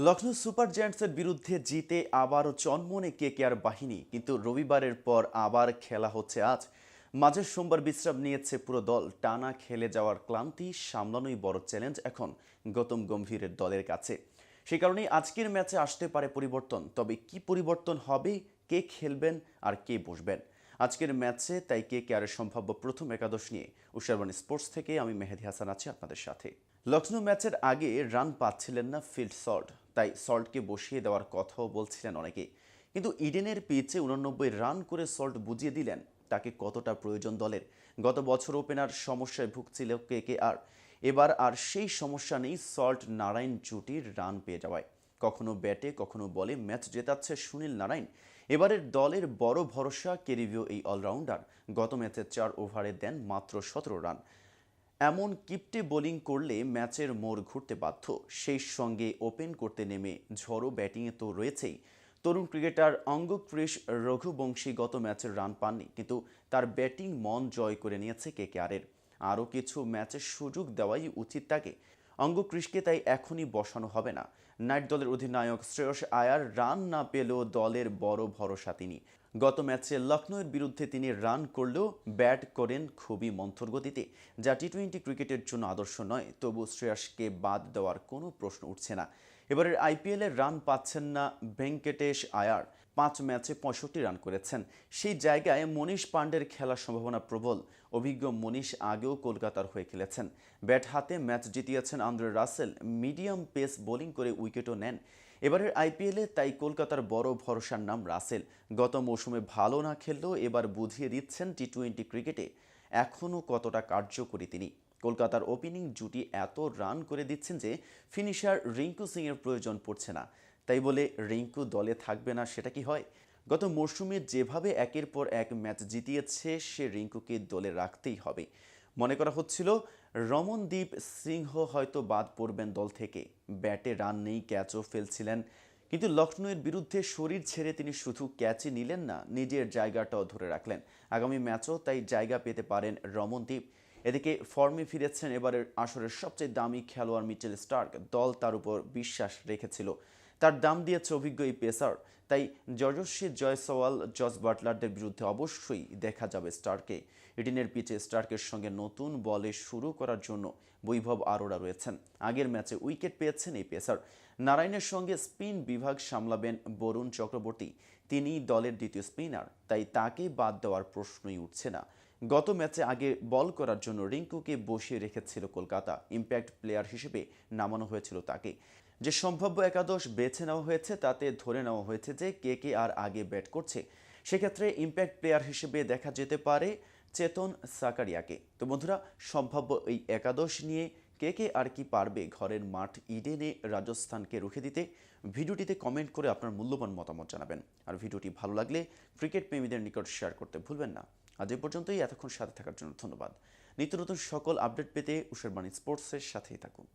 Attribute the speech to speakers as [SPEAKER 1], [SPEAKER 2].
[SPEAKER 1] Lucknow super জায়ান্টসের বিরুদ্ধে জিতে আবারও চনমনে কেকেআর বাহিনী, কিন্তু রবিবারের পর আবার খেলা হচ্ছে আজ। মাঝের সোমবার বিশ্রাম নিয়েছে পুরো দল। টানা খেলে যাওয়ার ক্লান্তি সামলানোই বড় চ্যালেঞ্জ এখন গৌতম গম্ভীরের দলের কাছে। সেই কারণেই আজকের ম্যাচে আসতে পারে পরিবর্তন। তবে কি পরিবর্তন হবে, কে খেলবেন আর কে বসবেন আজকের ম্যাচে, তাই কেকেআরের সম্ভাব্য প্রথম একাদশ নিয়ে উষারবাণী স্পোর্টস থেকে আমি মেহেদী হাসান আছি আপনাদের সাথে। লখনৌ ম্যাচের আগে রান পাচ্ছিলেন না ফিল্ড সল্ট, তাই সল্টকে বসিয়ে দেওয়ার কথাও বলছিলেন অনেকে। কিন্তু ইডেনের পিচে 89 রান করে সল্ট বুঝিয়ে দিলেন তাকে কতটা প্রয়োজন দলের। গত বছর ওপেনার সমস্যায় ভুগছিল কেকেআর, এবার আর সেই সমস্যা নেই সল্ট নারায়ণ জুটির রান পেয়ে যাওয়ায়। কখনো ব্যাটে কখনো বলে ম্যাচ জেতাচ্ছে সুনীল নারায়ণ। এবারের দলের বড় ভরসা কেরিবীয় এই অলরাউন্ডার। গত ম্যাচে 4 ওভারে দেন মাত্র 17 রান। এমন কিপ্টে বোলিং করলে ম্যাচের মোড় ঘুরতে বাধ্য। সেই সঙ্গে ওপেন করতে নেমে ঝড়ো ব্যাটিংয়ে তো রয়েছেই। তরুণ ক্রিকেটার অঙ্গক্রিশ রঘুবংশী গত ম্যাচের রান পাননি, কিন্তু তার ব্যাটিং মন জয় করে নিয়েছে কেকেআরের। আরও কিছু ম্যাচের সুযোগ দেওয়াই উচিত তাকে। অঙ্গক্রিশকে তাই এখনই বসানো হবে না। নাইট দলের অধিনায়ক শ্রেয়স আয়ার রান না পেলেও দলের বড় ভরসা তিনি। গত ম্যাচে লখনৌয়ের বিরুদ্ধে তিনি রান করলেও ব্যাট করেন খুবই মন্থর গতিতে, যা টি-20 ক্রিকেটের জন্য আদর্শ নয়। তবু শ্রেয়সকে বাদ দেওয়ার কোনো প্রশ্ন উঠছে না। এবারের আইপিএলে রান পাচ্ছেন না ভেঙ্কটেশ আয়ার। 5 ম্যাচে 65 রান করেছেন। সেই জায়গায় মনীষ পাণ্ডের খেলার সম্ভাবনা প্রবল। অভিজ্ঞ মনীষ আগেও কলকাতার হয়ে খেলেছেন। ব্যাট হাতে ম্যাচ জিতিয়েছেন Andre Russell. Medium pace bowling করে উইকেটও নেন। এবারের আইপিএলে তাই কলকাতার বড় ভরসার নাম রাসেল। গত মৌসুমে ভালো না খেললেও এবার বুঝিয়ে দিচ্ছেন টি-20 ক্রিকেটে এখনও কতটা কার্যকরী তিনি। কলকাতার ওপেনিং জুটি এত রান করে দিচ্ছেন যে ফিনিশার রিঙ্কু সিংয়ের প্রয়োজন পড়ছে না। তাই বলে রিঙ্কু দলে থাকবে না সেটা কি হয়? গত মরশুমে যেভাবে একের পর এক ম্যাচ জিতিয়েছে, সে রিঙ্কুকে দলে রাখতেই হবে। মনে করা হচ্ছিল রমনদীপ সিংহ হয়তো বাদ পড়বেন দল থেকে। ব্যাটে রান নেই, ক্যাচও ফেলছিলেন। কিন্তু লখনৌয়ের বিরুদ্ধে শরীর ছেড়ে তিনি শুধু ক্যাচই নিলেন না, নিজের জায়গাটাও ধরে রাখলেন। আগামী ম্যাচও তাই জায়গা পেতে পারেন রমনদীপ। এদিকে ফর্মে ফিরেছেন এবারের আসরের সবচেয়ে দামি খেলোয়াড় মিচেল স্টার্ক। দল তার উপর বিশ্বাস রেখেছিল। তার দাম দিয়েছে অভিজ্ঞ এই পেসার। তাই যশস্বী জয়সওয়াল, জস বাটলারদের বিরুদ্ধে অবশ্যই দেখা যাবে স্টার্ককে। ইডেনের পিচে স্টার্কের সঙ্গে নতুন বলে শুরু করার জন্য বৈভব আরোরা রয়েছেন। আগের ম্যাচে উইকেট পেয়েছেন এই পেসার। নারায়ণের সঙ্গে স্পিন বিভাগ সামলাবেন বরুণ চক্রবর্তী। তিনি দলের দ্বিতীয় স্পিনার, তাই তাকে বাদ দেওয়ার প্রশ্নই উঠছে না। গত ম্যাচে আগে বল করার জন্য রিঙ্কুকে বসিয়ে রেখেছিল কলকাতা। ইম্প্যাক্ট প্লেয়ার হিসেবে নামানো হয়েছিল তাকে। যে সম্ভাব্য একাদশ বেছে নেওয়া হয়েছে তাতে ধরে নেওয়া হয়েছে যে কেকেআর আগে ব্যাট করছে। সেক্ষেত্রে ইম্প্যাক্ট প্লেয়ার হিসেবে দেখা যেতে পারে চেতন সাকারিয়াকে। তো বন্ধুরা, সম্ভাব্য এই একাদশ নিয়ে কেকেআর কি পারবে ঘরের মাঠ ইডেনে রাজস্থানকে রুখে দিতে? ভিডিওটিতে কমেন্ট করে আপনার মূল্যবান মতামত জানাবেন। আর ভিডিওটি ভালো লাগলে ক্রিকেট প্রেমীদের নিকট শেয়ার করতে ভুলবেন না। আজ এ পর্যন্তই। এতক্ষণ সাথে থাকার জন্য ধন্যবাদ। নিত্য নতুন সকল আপডেট পেতে উষারবাণী স্পোর্টসের সাথেই থাকুন।